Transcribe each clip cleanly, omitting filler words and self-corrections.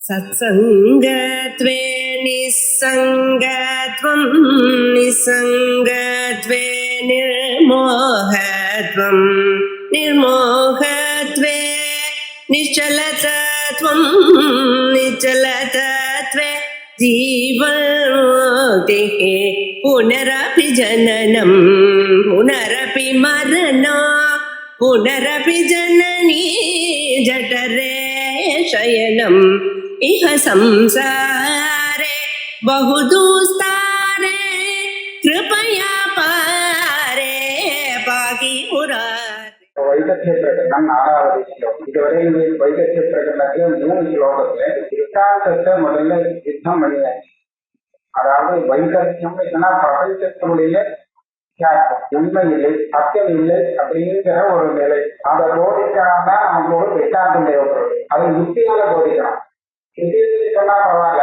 सत्सङ्गत्वे निस्सङ्गत्वं निस्सङ्गत्वे निर्मोहत्वं निर्मोहत्वे निश्चलतत्वं निश्चलतत्वे जीवन्मुक्तिः पुनरपि जननं पुनरपि मरणं पुनरपि जननी जठरे शयनम् इह संसारे बहुदुस्तारे कृपया पारे पाहि मुरारे. வைகத்திய பிரகடனம் 4வது ஸ்லோகம். இதுவரை வைகத்திய பிரகடனத்துல 3 ஸ்லோகத்துல சித்தாந்தத்தை முதல்ல யுத்தம் பண்ணியாச்சு. அதாவது வைகத்தியம் பிரபஞ்சத்தினுடைய உண்மை இல்லை, சத்தியம் இல்லை அப்படிங்கிற ஒரு நிலை. அதை போதிக்கணும்னா நமக்கு ஒரு சித்தாந்தம் தேவைப்படுது. அதை யுக்தியால போதிக்கணும். யுக்தி சொன்னா பரவாயில்ல,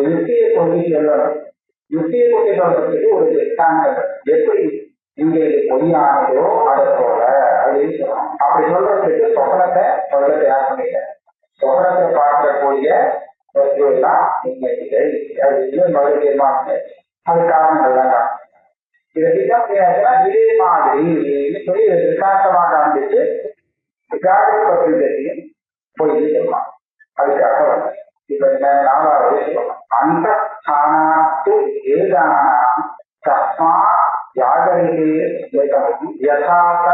யுக்தியை கொண்டு சொல்லணும். யுக்தியை கொண்டு சொல்றதுக்கு ஒரு சித்தாந்தம் எப்படி இங்க இது பொய்யானதோ அதை போல அப்படின்னு சொல்லணும். அப்படி சொல்றதுக்கு சொப்பனத்தை முதல்ல தயார் பண்ணிட்டேன். சொப்பனத்தை பார்க்கக்கூடிய வஸ்துவெல்லாம் நீங்க இல்லை அப்படின்னு முதல் தீர்மானம். அது காரணங்கள்லாம் தான் இதை திட்டம் செய்யாதுன்னா இதே மாதிரி சொல்லி விசாசமாக ஆரம்பிச்சு பிரபஞ்சத்தையும் போய் சொல்லலாம். அதுக்காக வந்து இப்ப என்ன 4வது சொல்லலாம். அந்த ஸ்தானாத்து ஏதானாம் தஸ்மா யாகரிகே யதார்த்த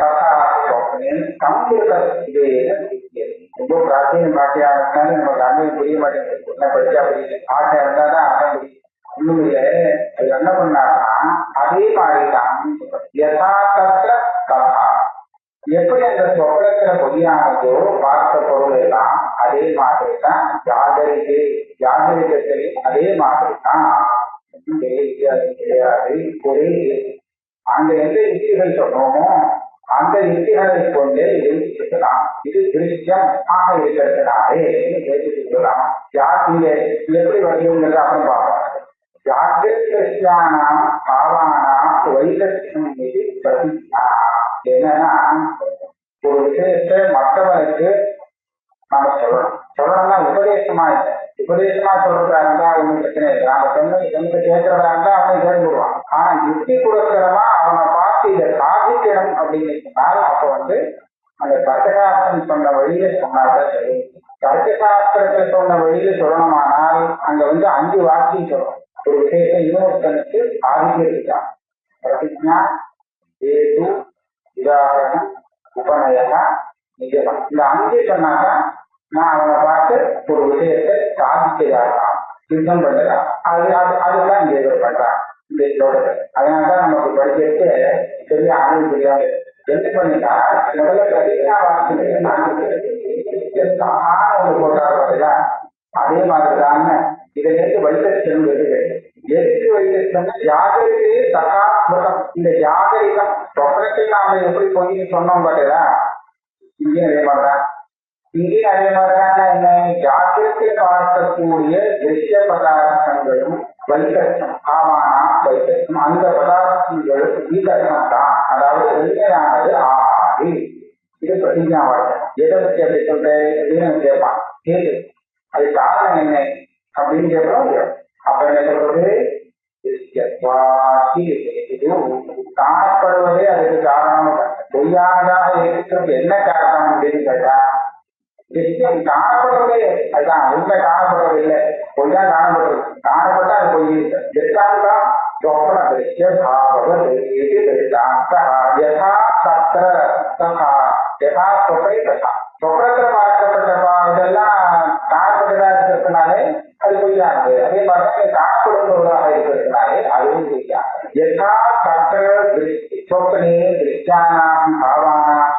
ததா ஸ்வப்னேன் சம்ஸ்கிருதேன வித்யதே. ரொம்ப பிராச்சீன பாஷையா இருந்தாலும் நமக்கு அண்ணன் புரிய மாட்டேங்குது. என்ன படிச்சா புரியல, பாஷை இருந்தாதான் அண்ணன் புரியும். உண்மையில அது என்ன பண்ணாருன்னா அதே மாதிரிதான் யதார்த்த ததா, எப்படி அந்த சொப்பனத்துல பொய்யானதோ பார்த்த பொருள் எல்லாம் அதே மாதிரி தான் ஜாகரிகத்திலையும் அதே மாதிரி தான். கிடையாது, ஒரே அங்க எந்த யுக்திகள் சொன்னோமோ அந்த யுக்திகளை கொண்டே இருக்கலாம். இது திருஷ்யம் ஆக இருக்கிறதுனாலே கேட்டுக்கலாம். இங்க எப்படி வருகிறது அப்படின்னு பார்ப்போம். ஜாகிரத்யானாம் பாவானாம் வைகத்தியம் மீது பிரதிஜா. என்னன்னா ஒரு விஷயத்தை மற்றவனுக்கு நம்ம சொல்லணும்னா உபதேசமா இல்லை. உபதேசமா சொல்றதா இருந்தா ஒன்றும் பிரச்சனை இல்லை. நாம சொன்னது கேட்கறதா இருந்தா அவன் கேட்டுடுவான். ஆனா யுக்தி கொடுக்கிறவா அவனை பார்த்து இதை சாதிக்கணும் அப்படின்னு சொன்னால் அப்ப வந்து அந்த தர்க்கசாஸ்திரம் சொன்ன வழியில சொன்னாதான் சரி. தர்க்கசாஸ்திரத்தை சொன்ன வழியில சொல்லணுமானால் அங்க வந்து 5 வாக்கியம் சொல்லணும். ஒரு விஷயத்தை இன்னொருத்தனுக்கு சாதிக்கிறதுதான் பிரதிஜா, ஏது, உதாரணம், உபநயனா, நிஜம். இந்த 5 சொன்னாக்கா நான் அவனை பார்த்து ஒரு விஷயத்தை சாதிக்கிறான், யுத்தம் பண்றான். அதுதான் இங்க பண்றான் இந்த ஸ்லோகத்தை. அதனாலதான் நமக்கு படிக்கிறதுக்கு பெரிய ஆளும் தெரியாது. என்ன பண்ணிட்டா முதல்ல பிரதிஜா வாக்கியம் போட்டா அதே மாதிரிதான் இதை எடுத்து வைத்தியம் எதுக்கு வைத்தியம் ஜாகரிகே தகாஸ்மிருதம். இந்த ஜாகரிகம் சொப்பனத்தை நாம எப்படி பொய்னு சொன்னோம் பார்த்தா இங்கேயும் அதே மாதிரிதான். இங்கேயும் அதே மாதிரிதான் என்ன ஜாக்கிரத்தில் பார்க்கக்கூடிய திருஷ்ய பதார்த்தங்களும் வைத்தியம் ஆவானா வைத்தியம் அந்த பதார்த்தங்களும் ஈகரணம் தான். அதாவது உண்மையானது ஆகாது. இது பிரதிஜா வாக்கியம். எதை பற்றி அப்படி சொல்றேன் கேட்பான். கேது அது காரணம் என்ன அப்படின்னு கேட்கிறோம். அப்ப என்ன சொல்றது, காணப்படுவதே அதுக்கு காரணம். பொய்யானதாக இருக்கிறது என்ன காரணம் அப்படின்னு கேட்டா நிச்சயம் காணப்படுவதே அதுதான். உண்மை காணப்படுவதில்லை, பொய்யா காணப்படுறது. காணப்பட்டா அது பொய். திருஷ்டாந்தம் சொப்பன திருஷ்ய பாவக யதா சத்திர ததா யதா சொப்பை ததா. சொப்பனத்துல பார்க்கப்பட்ட இதெல்லாம் காணப்பட்டதா இருக்கிறதுனாலே அது பொய்யானது. அதே மாதிரிதான் காணப்படுவதாக இருக்கிறதுனாலே அதுவும் பொய்யா. யதா சத்திர சொப்பனே திருஷ்டானாம் பாவானாம்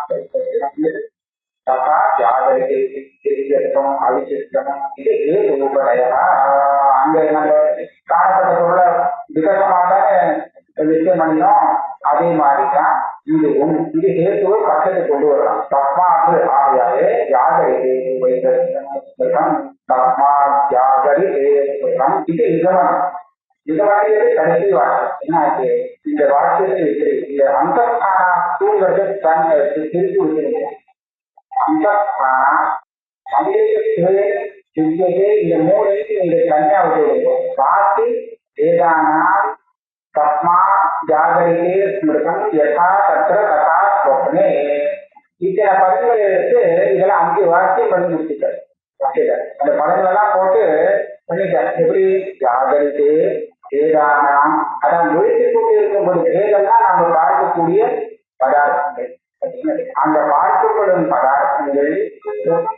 ததா ஜாகரிகே திருஷ்யம் அவிசிஷ்டம். இது ஏதுபடையா. அங்க நம்ம காணப்பட்ட பொருளை விதமாக விஷயம் பண்ணினோம். அதே மாதிரிதான் இதுவும் இது ஹேத்துவை பக்கத்தை கொண்டு வரலாம். தஸ்மாத்து ஆகியாலே ஜாகரிகே வைத்தியம் தஸ்மா ஜாகரிகே இது இதவனம். இதவனையே கடைசி வாக்கியம் என்ன ஆச்சு? இந்த வாக்கியத்தை வச்சிருக்கு. இந்த அந்த தூங்கிறது திருப்பி வச்சிருக்கீங்க. அந்த சித்தியதே இந்த மூலைக்கு நீங்க தனியா விட்டு பார்த்து ஏதானா தஸ்மா ஜாகரிகே ஸ்மிருதம் யதா தத்ர ததா ஸ்வப்னே இத்தனை படங்களை எடுத்து இதெல்லாம் 5 வாக்கியம் பண்ணி முடிச்சுட்டாரு. அந்த படங்கள் எல்லாம் போட்டு பண்ணிட்டார். எப்படி ஜாகரிகே ஏதானாம், அதான் விழித்துக் கொண்டு இருக்கும்போது வேதம்னா நம்ம பார்க்கக்கூடிய பதார்த்தங்கள். அந்த பார்க்கப்படும் பதார்த்தங்கள்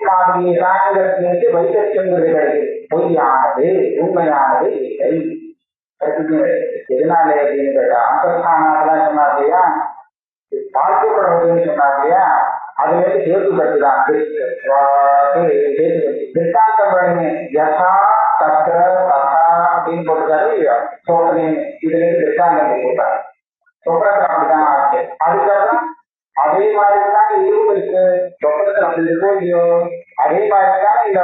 மாதிரியே வைத்திருக்கின்றது. பொய்யானது உண்மையானது இல்லை. எதனாலே அப்படின்னு கேட்டா அந்தஸ்தானத்தெல்லாம் சொன்னார் இல்லையா, பார்க்கப்படுவதுன்னு சொன்னார் இல்லையா, அதுல இருந்து சேர்த்து கட்டுதான் திருஷ்டாந்தம் யசா தத்ர ததா அப்படின்னு போட்டுக்காரு இல்லையா. சோதனை இதுல இருந்து திருஷ்டாந்தம் போட்டாரு. சொப்பனத்துல அப்படிதான் ஆச்சு. அதுக்கப்புறம் அதே மாதிரிதான் இதுவும் இருக்கு. சொப்பனத்துல அப்படி இருக்கோ இல்லையோ அதே மாதிரிதான் இந்த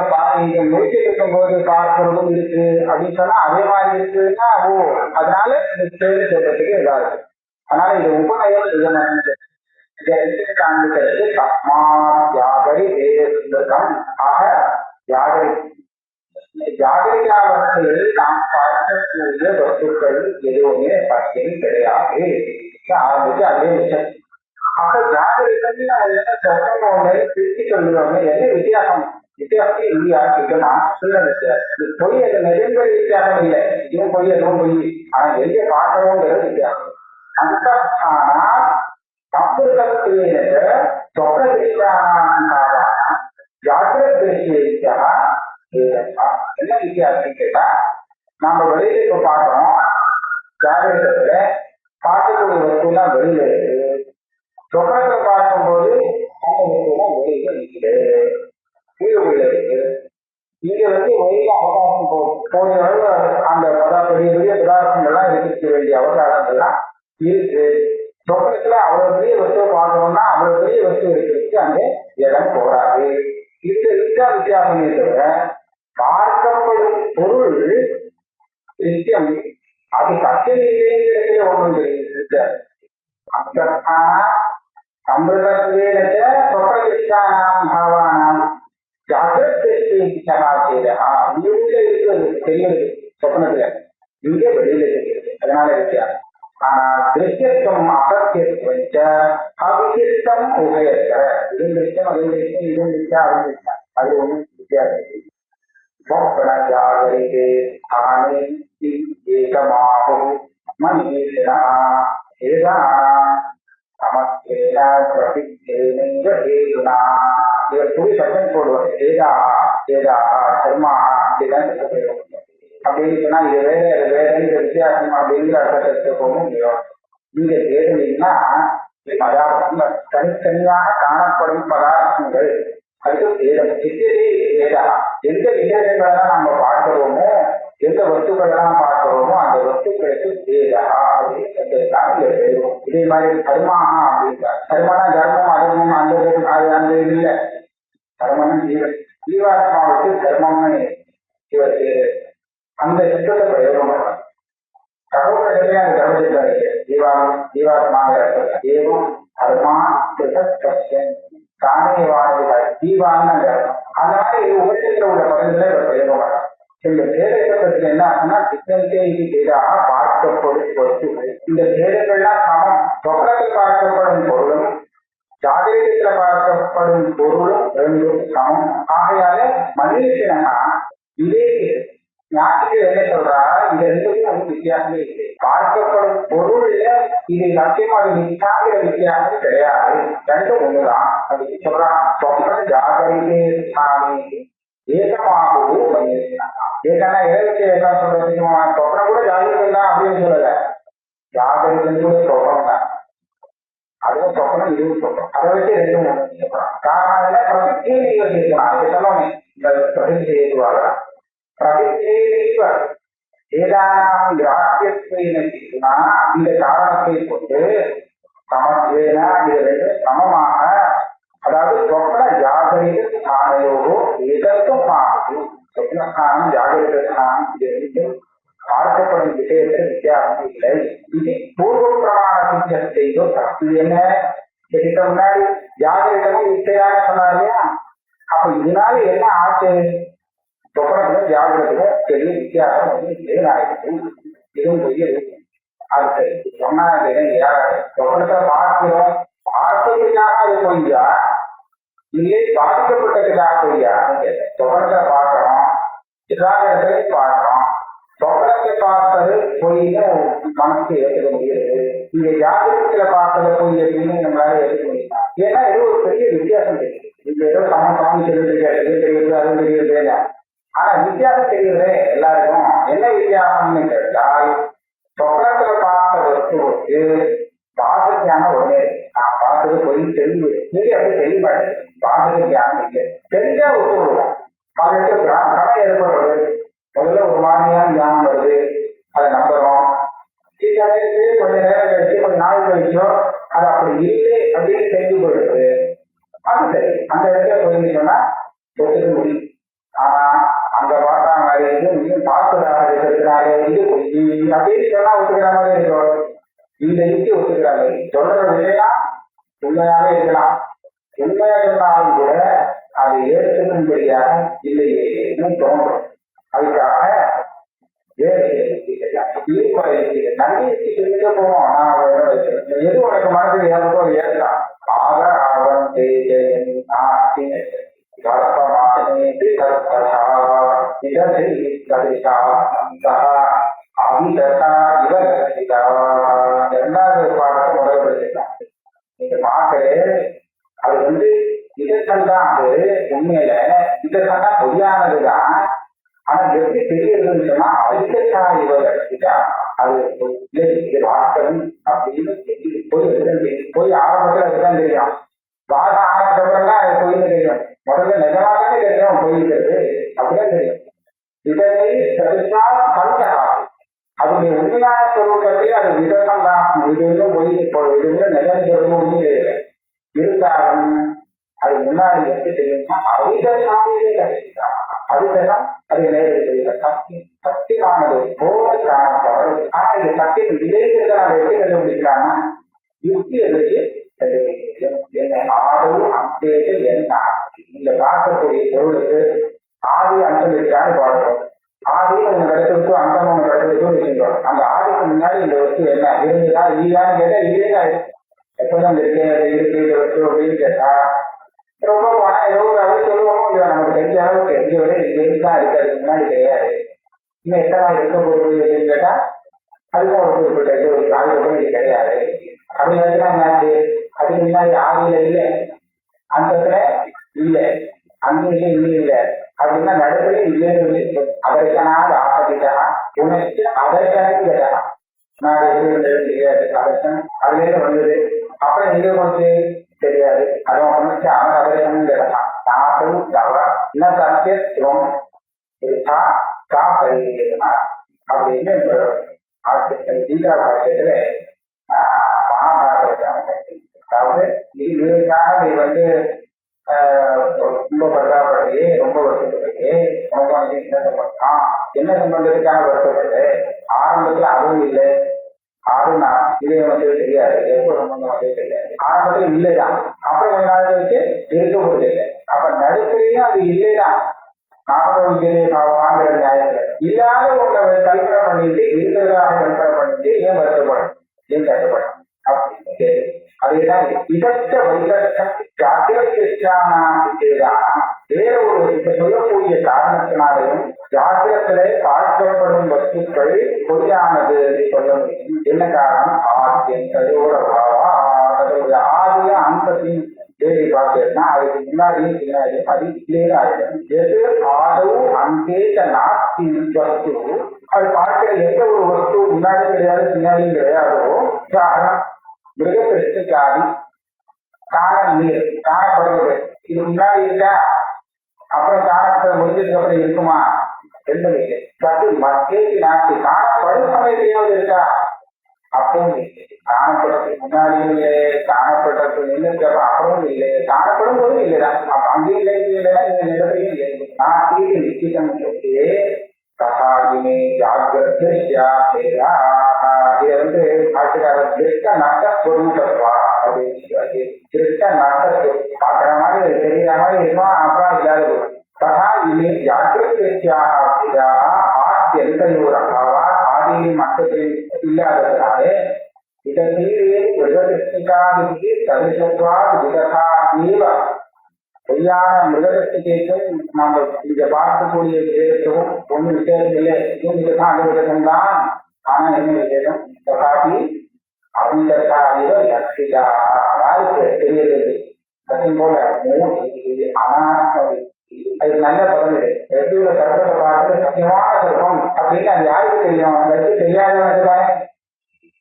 முடிச்சுட்டு இருக்கும் போது பார்க்கிறதும் இருக்கு அப்படின்னு சொன்னா அதே மாதிரி இருக்குன்னா அதனால இந்த செயல் செய்யறதுக்கு எல்லாம் இருக்கு. அதனால இது உபநயம் செய்ய மாட்டேங்குது. காண்பிக்கிறது தஸ்மா ஜாகரி வேதம். ஆக ஜாகரி ஜாகரிகாவஸ்தையில் நாம் பார்க்கக்கூடிய வஸ்துக்கள் எதுவுமே பற்றியும் கிடையாது ஆரம்பிச்சு அதே விஷயம். அப்ப ஜாகரிகன்னு சொன்னோட திருச்சி சொல்லுவாங்க. என்ன வித்தியாசம்? வித்தியாசம் இல்லையா கேட்கனா சின்ன வித்தியாசம். பொய் அது நெருங்கிற வித்தியாசம் இல்லை. இதுவும் பொய் எதுவும் பொய். ஆனா எங்க பார்க்கணுங்கிறது வித்தியாசம். அந்த ஆனா சம்பிரதத்திலேயே என்ன வித்தியாசம் கேட்டா, நம்ம வெளியில இப்ப பார்க்கறோம். ஜாகிரத்துல பார்க்கக்கூடிய வஸ்து தான் வெளியில இருக்கு. சொப்பனத்தை பார்க்கும்போது அந்த வஸ்து தான் வெளியில இருக்குது, வீடுக்குள்ள இருக்கு. இங்க வெளியில அவகாசம் போதிய அந்த பெரிய பெரிய பதார்த்தங்கள்லாம் இருக்க வேண்டிய அவகாசங்கள்லாம் இருக்கு. சொப்பனத்துல அவ்வளவு பெரிய வஸ்துவை பார்க்கணும்னா அவ்வளவு பெரிய வஸ்து இருக்கிறதுக்கு அங்க இடம் போடாது. இதுல இருக்கா வித்தியாசமே தவிர பார்க்கப்படும் பொருள் நிச்சயம் அது சத்தியநிலைங்கிறதுல ஒன்றும் தெரியுது. அந்தஸ்தான சம்பிரதத்திலேயே சொப்பனிஷ்டானாம் பாவானாம் ஜாகிரதையா இங்க இருக்கிறது தெரியுது. சொப்பனத்துல இங்க வெளியில தெரியுது. அதனால வித்தியாசம். ஆனா திருஷ்யத்துவம் அசத்தியத்துவம் அவிசிஷ்டம் உபயத்த இதுவும் திருஷ்டம் அதுவும் திருஷ்டம் இதுவும் திருஷ்டம் அதுவும் திருஷ்டம் அது ஒன்றும் வித்தியாசம். ஜாகரிகே ஆனே ஏகமாகும் மனிதனா சமஸ்தேன பிரதிஜேன ஏகுணா. இவர் புதிய சப்தம் போடுவார். ஏதா ஏதா சர்மா அப்படிதான் அப்படின்னு சொன்னா இது வேற அது வேற வித்தியாசம் அப்படிங்கிற அர்த்தத்தை போக முடியும். நீங்க தேடுனீங்கன்னா பதார்த்தம் தனித்தனியாக காணப்படும் பதார்த்தங்கள் அது வேதம். வேதா எந்த விசேஷங்களெல்லாம் நம்ம பார்க்கிறோமோ எந்த வஸ்துக்களெல்லாம் பார்க்கிறோமோ அந்த வஸ்துக்களுக்கு வேதா அப்படின்னு. இதே மாதிரி கர்மாகா அப்படின்றார். கர்மனா தர்மம் அதர்மம் அந்த இது இல்லை. கர்மனும் ஜீவன். ஜீவாத்மாவுக்கு கர்மம்னு இவர் அந்த சித்தத்தை பிரயோகம் பண்ணுவார். கடவுளே அந்த கர்மசித்தாரு ஜீவாத்மாக ஏவம் கர்மா தானே வாழ்ந்தார் ஜீவான்னு அந்த மாதிரி உபரிடத்தில் உள்ள பகுதிகளை இவர் பிரயோகம் பண்ணார். இந்த பேரத்தை என்ன ஆகுனா சித்தத்தை இது எதிராக பார்க்கப்படும் வஸ்துகள். இந்த பேரங்கள்லாம் சமம். சொப்பனத்தில் பார்க்கப்படும் பொருளும் ஜாகிரத்துல பார்க்கப்படும் பொருளும் ரெண்டும் சமம். ஆகையால மனுஷனா இதே ஞாபகம் என்ன சொல்றா, இந்த ரெண்டுக்கும் நமக்கு வித்தியாசமே இல்லை. பார்க்கப்படும் பொருள்ல இது சத்தியமாக நிற்காங்கிற வித்தியாசம் கிடையாது. ரெண்டும் ஒண்ணுதான் அப்படின்னு சொல்றான். சொப்பன ஜாகரிகே ஏகமாகவும் ஏகனா எதற்கு ஏகம் சொல்றது? சொப்பனம் கூட ஜாகிரகம் தான் அப்படின்னு சொல்லல. ஜாகிரகம் கூட சொப்பனம் தான். அதுவும் சொப்பனம் இதுவும் சொப்பனம். அதை வச்சு ரெண்டும் ஒண்ணு சொல்றான். காரணம் பிரதிஜீவிகள் கேட்கலாம். அது சொன்னோமே இந்த பிரதிஜை ஏற்றுவாங்க. ஏதானாம் கிராஹ்யத்வேன கேட்குனா இந்த காரணத்தை கொண்டு சமத்வேன இது ரெண்டு சமமாக, அதாவது சொப்பன ஜாகரிக ஸ்தானயோகோ ஏதற்கும் ஆகும். சொப்னஸ்தானம் ஜாகரிக ஸ்தானம் இது ரெண்டும் பார்க்கப்படும் விஷயத்தில் வித்தியாசம் இல்லை. இது பூர்வ பிரமாண சித்தியம் செய்தோ தப்பு என்ன? இதுக்கு முன்னாடி ஜாகரிகமும் இச்சையாக சொன்னார் இல்லையா, அப்ப இதனால என்ன ஆச்சு? சொப்பனத்துல ஜாகிரத்துல பெரிய வித்தியாசம் வந்து வேலாயிருக்கு. இதுவும் பெரிய அது சொன்னா சொப்பனத்தை பார்க்கிறோம், பார்ப்பதற்காக அது பொய்யா இல்லை பாதிக்கப்பட்டதுக்காக பொய்யா? சொப்பனத்தை பார்க்கிறோம், ஜாகிரத்தை பார்க்கிறோம், சொப்பனத்தை பார்த்தது பொய்னு மனசுக்கு ஏற்றுக்க முடியாது. இங்க ஜாகிரத்துல பார்த்ததை பொய் அப்படின்னு நம்மளால ஏற்றுக்க முடியும். ஏன்னா இது ஒரு பெரிய வித்தியாசம் தெரியுது. இங்க ஏதோ சாமி தெரியுது, அதுவும் தெரியுது. ஆனா வித்தியாசம் தெரியுதே எல்லாருக்கும். என்ன வித்தியாசம்னு கேட்டால், சொப்பனத்துல பார்த்த வஸ்துவுக்கு பாசத்தியான ஒண்ணே நான் பார்த்தது போய் தெரிஞ்சு சரி அப்படி தெளிவாடு பாசத்து தியானம் இல்லை. தெரிஞ்சா ஒத்துவிடுவோம். அதுக்கு கடை ஏற்படுறது முதல்ல ஒரு மாதிரியான தியானம் வருது, அதை நம்புறோம். கொஞ்ச நேரம் கழிச்சு கொஞ்ச நாள் கழிச்சோ அது அப்படி இல்லை அப்படின்னு தெரிஞ்சு போயிடுது. அது சரி, அந்த இடத்துல போயிருந்தோம்னா ஒத்துக்க முடியும். ஆனா அந்த பாட்டா மாதிரி இருக்கு பார்க்கறாங்க இது அப்படின்னு சொன்னா ஒத்துக்கிற மாதிரி இருக்கும். இந்த யுக்தி ஒத்துக்கிறாங்க. சொல்ற விஷயம் உண்மையாவே இருக்கலாம். உண்மையா சொன்னாலும் கூட அதை ஏற்றுக்கும்படியாக இல்லையே தோன்றும். அதுக்காக நன்மைக்கு போவோம். எது உனக்கு மனதில் ஏறதோ ஏற்கலாம். ஆக ஆகம் இரண்டாவது பாடத்தை முதல்படுத்திக்கலாம். நீங்க பார்த்து அது வந்து இதற்கெல்லாம் அது உண்மையில இதற்கெல்லாம் பொய்யானதுதான். ஆனா எப்படி தெரியுதுன்னு சொன்னா அதிகா இவர்கிட்ட அது இது வார்த்தம் அப்படின்னு போய் ஆரம்பத்துல அதுதான் தெரியும். வாத ஆரம்பிச்சப்பெல்லாம் அது பொய்னு தெரியும். முதல்ல நிஜமாதானே தெரியும் பொய்க்கிறது அப்படிதான் தெரியும். இதனை சரித்தால் கல்கலாம். அதனுடைய உண்மையான சொரூபத்தை அது விதம் தான். இதுவும் பொய் இதுவே நிஜம் ஒன்றும் தெரியல. இருந்தாலும் அது முன்னாடி எப்படி தெரியும்னா அவிதனாவே கிடைக்கிறான். அதுதான் அது நேரடி தெரியல. சக்தியானது போல காணப்படுறது. ஆனா இந்த சக்தி விளைவுகளை அதை எப்படி கண்டுபிடிக்கிறான்னா யுக்தி எழுதி என்னை ஆதவும் அப்டேட்டு என்ன இந்த பார்க்கக்கூடிய பொருளுக்கு ஆதி அந்தம் இருக்கான்னு பார்க்கிறோம். ஆதியை ஒன்று கிடைச்சிருக்கு, அந்தம் ஒன்று கிடைச்சிருக்கும் வச்சுக்கிறோம். அந்த ஆதிக்கு முன்னாடி இந்த வஸ்து என்ன இருந்துதா இல்லையான்னு கேட்டா இல்லையா எப்பதான் இருக்கு இந்த வஸ்து அப்படின்னு கேட்டா ரொம்ப பணம் ஏதோ ஒரு அளவு சொல்லுவோம். இல்லை நமக்கு தெரிஞ்ச அளவுக்கு எந்த விட இந்த இருக்குதான் இருக்கு, அதுக்கு முன்னாடி கிடையாது. இன்னும் எத்தனை இருக்க போகுது அப்படின்னு கேட்டா அதுக்கும் ஒரு குறிப்பிட்ட இது ஒரு அதுக்கப்புறம் இது கிடையாது. அப்படி வச்சுன்னா என்னாச்சு? அதுக்கு முன்னாடி ஆதியில இல்லை, அந்தத்துல இல்லை, அங்க இல்லை, இங்கே இல்லை அப்படின்னா நடுவில் இல்லைன்னு அதற்கனாக ஆசைட்டா உனக்கு அதற்கனக்கு கேட்டா நான் எப்படி தெரியாது. அதற்கன் அதுலேருந்து வந்தது. அப்புறம் எங்க போச்சு தெரியாது. அதுவும் உனக்கு அவன் அதற்கனு கேட்டான். தாசும் தவறா என்ன சத்தியம் அப்படின்னு கீதா பாஷ்யத்துல மகாபாரத அதாவது இதுக்காக நீ வந்து ரொம்ப பரவாயில்லையே, ரொம்ப வருத்தப்பட்டு ரொம்ப என்ன சம்பந்தம் என்ன சம்பந்தத்துக்காக வருத்தப்பட்டு ஆரம்பத்துல அதுவும் இல்லை. ஆறுனா இதே வந்து தெரியாது, எப்போ சம்பந்தம் வந்து தெரியாது. ஆரம்பத்துல இல்லைதான், அப்புறம் கொஞ்ச நாள் வச்சு இருக்க போறது இல்லை. அப்ப நடுக்கையும் அது இல்லைதான். வாங்குற நியாயத்துல இல்லாத ஒன்றை கல்பனை பண்ணிட்டு இருக்கிறதாக கல்பனை பண்ணிட்டு ஏன் வருத்தப்படும், ஏன் கஷ்டப்படும் அப்படின்னு அதுதான் இதற்க வைகட்டம் வேற ஒரு இப்ப சொல்லக்கூடிய காரணத்தினாலையும் ஜாக்கிரத்திலே பார்க்கப்படும் வஸ்துக்கள் பொய்யானது சொல்ல முடியும். என்ன காரணம்? ஆதிய அந்தத்தின் தேடி பார்த்தேன்னா அதுக்கு முன்னாடியும் பின்னாடியும் அது கிளியர் ஆயிடும். எது ஆதவும் அங்கேட்ட நாட்டின் வஸ்து அது பார்க்கிற எந்த ஒரு வஸ்து முன்னாடியும் கிடையாது பின்னாடியும் கிடையாதோ காரணம் மிருகத்திற்கு ஜாதி காண நீர் காணப்படுவது இது முன்னாடி இருக்கா, அப்புறம் காணப்பட முடிஞ்சதுக்கு அப்புறம் இருக்குமா என்பது சற்று மத்திய நாட்டு காணப்படும் சமயத்தையாவது இருக்கா அப்பவும் இல்லை. காணப்படுறதுக்கு முன்னாடியும் இல்லை, காணப்படுறதுக்கு நின்றுக்கு அப்புறமும் இல்லை, காணப்படும் போதும் இல்லைதான். அங்கேயும் இல்லைன்னா இந்த நிலத்தையும் இல்லை. நாட்டிற்கு நிச்சயம் சகாகினே ஜாகிரதா இதை வந்து ஆட்சிக்காரர் திருஷ்ட நட்ட பொருள்வா அப்படின்னு திருஷ்ட நட்ட பார்க்குற மாதிரி தெரியாத மாதிரி இருக்கும், அப்புறம் இல்லாத போகும். ததா இது ஜாக்கிரதையாக ஆத்தியந்தயோர் அபாவா ஆதியில் மட்டத்தில் இல்லாததுனாலே இதை மீறி மிருககிருஷ்ணிகாதிக்கு சதுசத்வா விததா ஏவ பொய்யான மிருககிருஷ்ணிகைக்கும் நாம இங்க பார்க்கக்கூடிய விதத்துக்கும் ஒன்றும் விசேஷம் இல்லை. இதுவும் விததான் அது விதம்தான். ஆனா என்ன விசேஷம்? ததாபி அவிததா ஏவ லட்சிதா தெரியறது அதே போல அனாத்ம அது நல்ல பதவி. ரெட்டியோட கருத்தை பார்த்து சத்தியமான கருப்பம் அப்படின்னு அது யாருக்கு தெரியும்? அந்த தெரியாதவனுக்கு தானே.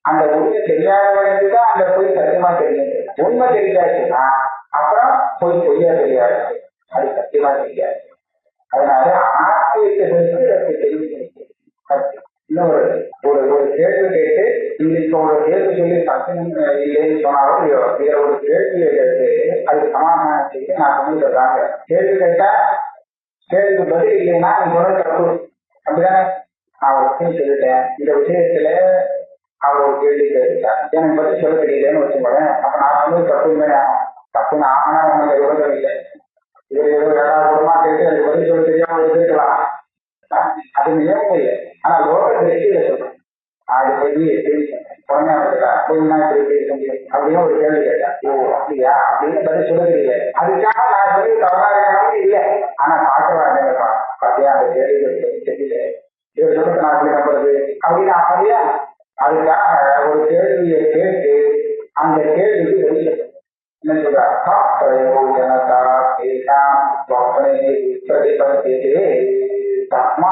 அந்த உண்மை தெரியாதவனுக்கு தான் அந்த பொய் சத்தியமா தெரியும். உண்மை தெரியாதுன்னா அப்புறம் பொய்யா தெரியாது, அது சத்தியமா தெரியாது. அதனால ஆத்மீயத்தை தெரியும். இன்னொரு ஒரு ஒரு கேள்வி கேட்டு இன்னைக்கு ஒரு கேள்வி சொல்லி சத்தியம் இல்லைன்னு சொன்னாலும் வேற ஒரு கேள்வியை கேட்டு அதுக்கு சமாதானம் செய்ய நான் சொல்லி சொல்றாங்க. கேள்வி கேட்டா கேள்விக்கு பதில் இல்லைன்னா நீ சொல்ல தப்பு அப்படிதானே. நான் ஒரு விஷயம் சொல்லிட்டேன், இந்த விஷயத்துல அவர் ஒரு கேள்வி கேட்டுட்டேன், எனக்கு பதில் சொல்ல தெரியலன்னு வச்சுக்கோங்க. அப்ப நான் சொன்னது தப்புன்னு தப்புன்னு ஆனா உனக்கு விரோதம் இல்லை. இவர் ஏதோ ஏழாயிரமா கேட்டு எனக்கு பதில் சொல்ல தெரியாம இருக்கலாம், அது நியமம் இல்லை. ஆனா லோக திருஷ்டியில சொல்றேன், அது போய் எப்படி உடனே அப்படின்னா எப்படி இருக்க முடியும் அப்படின்னு ஒரு கேள்வி கேட்டேன். ஓ அப்படியா அப்படின்னு பதில் சொல்ல தெரியல. அதுக்காக நான் சொல்லி தவறாக இல்லை. ஆனா பாக்குறாங்க பாத்தியா அந்த கேள்வி தெரியல, இவர் சொல்றது நான் எப்படி நம்புறது அப்படின்னு அப்படியா. அதுக்காக ஒரு கேள்வியை கேட்டு அந்த கேள்விக்கு வெளியில என்ன சொல்றாரு? ஜனதா பிரதிபத்தியதே தஸ்மா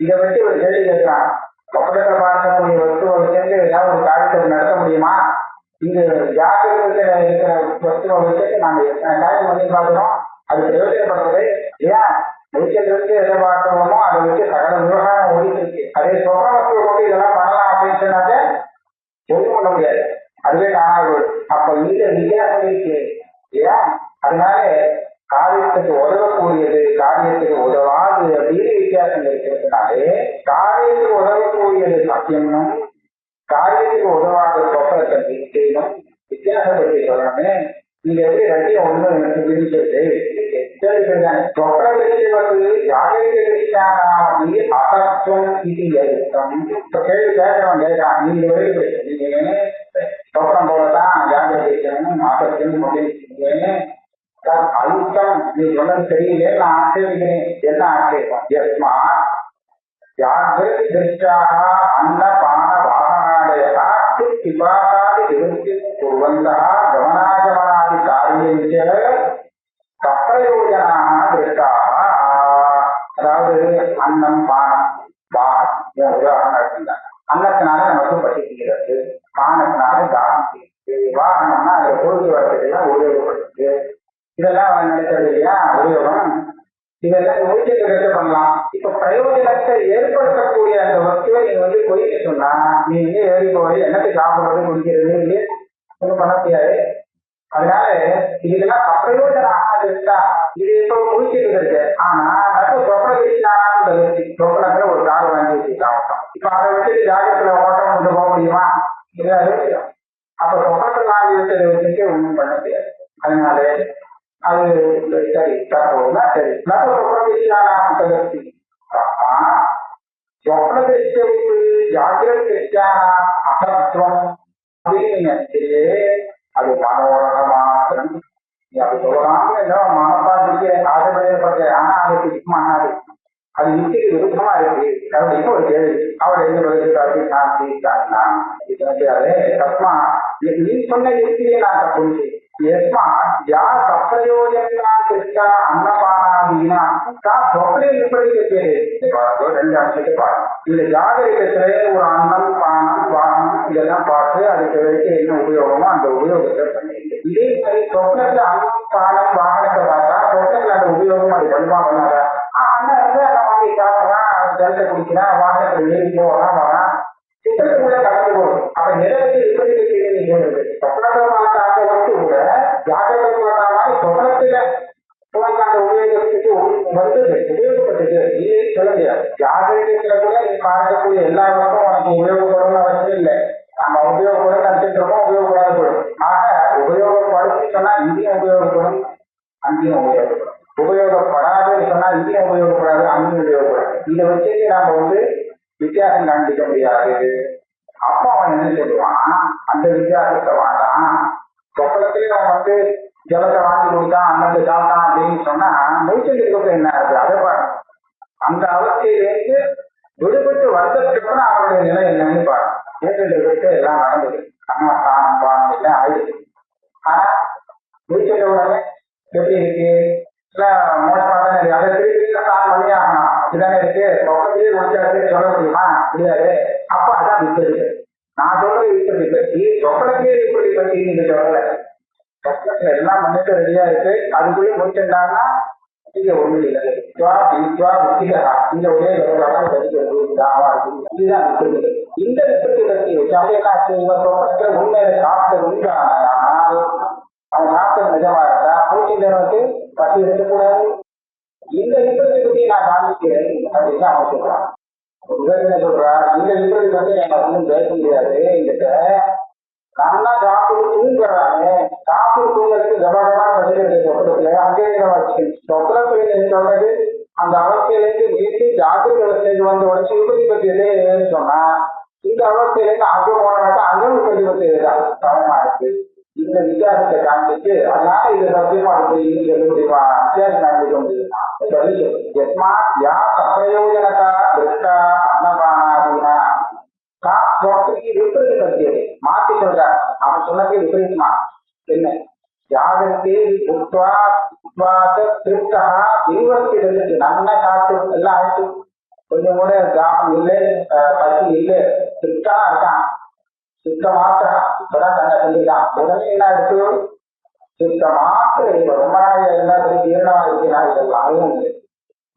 இதை வச்சு ஒரு கேள்வி கேட்கிறான். பக்கத்துல பார்க்கக்கூடிய வஸ்துவை சேர்ந்து ஏதாவது ஒரு காரியத்தை நடத்த முடியுமா? இங்க ஜாக்கிரத்துல இருக்கிற வஸ்துவை வச்சுட்டு நாங்க எத்தனை காரியம் பண்ணி பார்க்கிறோம், அது பிரயோஜனப்படுறது ஏன்? வெளிச்சத்திற்கு எதை பார்க்கிறோமோ அதை வச்சு சகல விவகாரம் ஓடிட்டு இருக்கு. அதே சொந்த வஸ்துவை கொண்டு இதெல்லாம் பண்ணலாம் அப்படின்னு சொன்னாக்க ஒன்றும் பண்ண முடியாது, அதுவே காணாது. அப்ப இந்த வித்தியாசம் இருக்கு இல்லையா? அதனால காரியத்துக்கு உதவக்கூடியது காரியத்துக்கு உதவாது அப்படின்னு வித்தியாசம் இருக்கிறதுனாலே காரியத்துக்கு உதவக்கூடியது சத்தியமும் காரியத்துக்கு உதவாத சொப்பனத்தை வீட்டையும் வித்தியாசப்படுத்தி சொல்லணுமே. நீங்க எப்படி ரெண்டையும் ஒண்ணு பிரிச்சது சொப்பன விரிச்சது ஜாகிரதி அசத்துவம் இது எழுத்தம். இப்ப கேள்வி கேட்கவன் கேட்கான், நீங்க நீங்க சொப்பனம் போலதான் ஜாகிரதி அசத்தியம் அப்படின்னு அழுத்தம் நீ சொன்னது தெரியல, நான் ஆட்சேபிக்கிறேன். என்ன ஆட்சேபம்? எஸ்மா ஜாகிரதி திருஷ்டாக அன்ன பான வாகனாதயா பிபாசாதி விருத்தி குர்வந்தா கமனாகமனாதி காரியஞ்ச சப்ரயோஜனாக திருஷ்டாக. அதாவது அன்னம் பானம் வாகனம் உதாரணம் எடுத்துட்டாங்க. அன்னத்தினால நமக்கு பசிக்கிறது, பானத்தினால தானம் செய்யுது, வாகனம்னா அதை பொழுது வரதுக்கெல்லாம் உபயோகப்படுது. இதெல்லாம் நடக்கிறது இல்லையா உபயோகம். இதெல்லாம் யோசிச்சு பண்ணலாம். இப்ப பிரயோஜனத்தை ஏற்படுத்தக்கூடிய அந்த வஸ்துவை நீங்க பொய்க்க சொன்னா நீ ஏறி போய் என்னத்தை சாப்பிடுறது குடிக்கிறது இல்லையே ஒன்றும் பண்ண முடியாது. அதனால இதுக்கெல்லாம் அப்பிரயோஜனமாக இருக்கா இது இப்போ முடிச்சுட்டு இருக்கு. ஆனா அது சொப்பனத்துல ஒரு கார் வாங்கி வச்சுட்டாங்க. இப்ப அதை வச்சு ஜாகத்துல ஓட்டம் கொண்டு போக முடியுமா? இது அப்ப சொப்பனத்தில் வாங்கி வச்சதை வச்சுட்டு ஒன்றும் பண்ண முடியாது. அதனால அது சரி தப்போனா சரி நகர்த்தி சொப்னதிஷ்டவுக்கு ஜாகிரத அசத்துவம் அப்படின்னு நினைச்சு அது மனோரக மாத்திரம் நீ அப்படி சொல்லலாம்னு என்ன மனப்பாட்டுக்கு ஆசைப்பட்ட. ஆனா அதுக்கு மனாது அது யுக்திக்கு விருப்பமா இருக்கு அப்படின்னு ஒரு கேள்வி. அவர் எந்த வயசுக்காக சாந்தி அதே தத்மா நீ சொன்ன யுக்தியே நான் தப்பு எஸ்மா யா சப்ரயோஜனா கிருஷ்ணா அன்னபானாதீனா சொப்பனை விபரீதத்தை ரெண்டு அம்சத்தை பாருங்க. இந்த ஜாகரிகத்துல ஒரு அன்னம் பானம் வானம் இதெல்லாம் பார்த்து அதுக்கு வரைக்கும் என்ன உபயோகமோ அந்த உபயோகத்தை பண்ணிட்டு இதே மாதிரி சொப்னத்துல அன்னம் பானம் வாகனத்தை பார்த்தா சொப்னத்துல அந்த உபயோகம் அது பண்ணுவா பண்ணாத. அண்ணன் வந்து அதை வாங்கி சாப்பிடறான், ஜலத்தை குடிக்கிறான், வாகனத்துல ஏறி போகலாம் வரான், சித்தத்துக்குள்ள கலந்து போகும். அப்ப நிலவுக்கு விபரீதத்தை நீங்க சொல்றது சொப்னத்தை பார்த்த அந்த வஸ்து கூட ஜாகிரதை மாதிரி சொப்னத்துல அந்த உபயோகத்துக்கு வந்தது உபயோகப்பட்டது இல்லைன்னு சொல்ல முடியாது. ஜாகிரதையில கூட நீ பார்க்கக்கூடிய எல்லா பக்கம் உனக்கு உபயோகப்படும் அவசியம் இல்லை. நம்ம உபயோகப்படும் நினைச்சிட்டு இருக்கோம், உபயோகப்படாது போடும். ஆக உபயோகப்படுத்தி சொன்னா இங்கேயும் உபயோகப்படும், அங்கேயும் உபயோகப்படும். உபயோகப்படாதுன்னு சொன்னா இங்கேயும் உபயோகப்படாது, அங்கேயும் உபயோகப்படும். இதை வச்சுட்டு நாம வித்தியாசம் காண்பிக்க முடியாது. அப்ப அவன் என்ன சொல்லுவான், அந்த வித்தியாசத்தை வாழான். சொப்பனத்திலே அவன் ஜலத்தை வாங்கி கொடுத்தான், அங்கே சாப்பிட்டான் அப்படின்னு சொன்னா நீச்சலுக்கு என்ன இருக்கு அதை பாரு. அந்த அவஸ்தையிலேருந்து விடுபட்டு வந்ததுக்கு அவனுடைய நிலை என்னன்னு பாரு. நீச்சலுக்கு எல்லாம் நடந்தது, அம்மா ஸ்தானம் பானம் எல்லாம் ஆயிடுச்சு. ஆனா நீச்சல் உடனே எப்படி இருக்கு, மோசமா தானே இருக்கு. அதை திருப்பி ஸ்தானம் பண்ணி ஆகணும், அப்படிதானே இருக்கு. சொப்பத்திலேயே முடிச்சாச்சு சொல்ல முடியுமா, முடியாது. அப்ப அதான் விப்பதி. நான் சொல்றது விப்பதி பற்றி, சொப்பனத்தையே விப்பதி பற்றி நீங்க சொல்லல. சொப்பனத்துல எல்லாம் பண்ணிட்டு ரெடியா இருக்கு, அதுக்குள்ளே முடிச்சுட்டாங்கன்னா இங்க ஒண்ணு இல்லை. இந்த ஒரே படிக்கிறது இதுதான் விப்பதி. இந்த விப்பதி பற்றி வச்சாலே என்ன இவன் சொப்பனத்துல உண்மையில சாப்பிட்டு உண்டானால் அவன் சாப்பிட்ட நிஜமா இருந்தா மூச்சு பட்டி இருக்கக்கூடாது. இந்த விப்பதி பற்றி நான் காமிக்கிறேன் அப்படின்னு அவன் சொல்றான். என்ன சொல்றா, இந்த விபத்து எனக்கு ஒன்றும் பேச முடியாது. என்கிட்ட நல்லா சாப்பிட்டு தூங்குறாங்க, சாப்பிட்டு தூங்குறதுக்கு கவனமா வச்சுக்கிறது. சொப்பனத்துல அங்கே சொப்பனத்துல சொல்றது அந்த அவஸ்தையிலேருந்து வீட்டு ஜாகிரத அவஸ்தைக்கு வந்து உடச்சு விபத்தி பத்தி எதுன்னு சொன்னா, இந்த அவஸ்தையிலேருந்து அங்கே போனாக்கா அங்கே விபத்தி பத்தி எதுதான் சமமா இருக்கு. இந்த வித்தியாசத்தை காண்பிச்சு அதனால இது சத்தியமா இருக்கு சொல்ல முடியுமா, வித்தியாசம் காண்பிக்க முடியுமா சொல்லி எஸ்மா யா சப்பிரயோஜனகா திருஷ்டா அன்னபானாதீனா விபரீத பத்தியது மாத்தி சொல்றார். அவன் சொன்னதே விபரீதமா என்ன, ஜாகிரதே புக்வா திருப்தா தீவிரத்தில் நல்லா சாப்பிட்டு எல்லாம் ஆயிடுச்சு, கொஞ்சம் கூட தாகம் இல்லை, பசி இல்லை, திருப்தா இருக்கான், சுத்த மாத்திரம் இப்பதான் தன்னை சொல்லிட்டான். உடனே என்ன இருக்கு, சுத்த மாத்திரம் இப்ப ரொம்ப நாள் எல்லாத்தையும் ஜீரணமா இருக்கிறா. இதெல்லாமே உண்டு.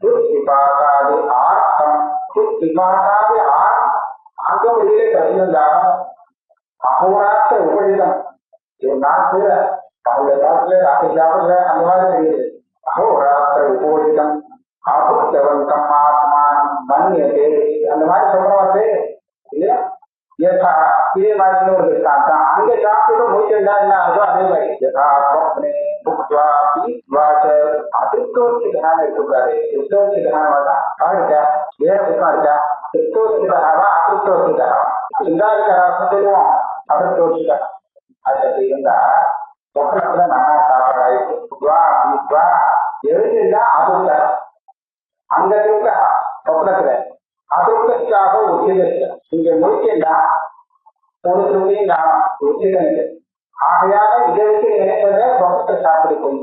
துப்பிபாகாது ஆர்த்தம், துப்பிபாகாது ஆர்த்தம் ஆக முடியல பதினந்தாரம் அகோராத்த உபரிதம். நான் கூட அவங்க சாப்பிடல ராத்திரி சாப்பிடல அந்த மாதிரி தெரியுது. அகோராத்திர உபோதிதம் அபுத்தவந்தம் ஆத்மானம் மன்னியதே அந்த மாதிரி சொல்றது இல்லையா. யதா இதே மாதிரி இன்னொரு இருக்காங்க, அங்கே சாப்பிட்டு முடிச்சுட்டா என்ன ஆகுதோ அதே மாதிரி யதா சொப்னே புக்வா பீத்வாச அதிருப்தோசிதனான இருக்கக்கூடாது. திருப்தோசிதனான இருக்கா, வேற புக்கம் இருக்கா, திருப்தோசிதனாவா அதிருப்தோசிதனாவா சிந்தாதிகாரம் சொல்லுவோம். அதிருப்தோசிதா அது இருந்தா சொப்னத்துல நல்லா சாப்பாடாயிருக்கு. புக்வா பீத்வா எழுதிருந்தா அதிருப்த அங்க இருக்க சொப்னத்துல அதிருப்திக்காக உச்சிதம் இங்க முடிச்சுட்டா ஒரு துணியும் நான் உச்சிதம். ஆகையாக இதை வச்சு நினைப்பத சொப்பத்தை சாப்பிடு போய்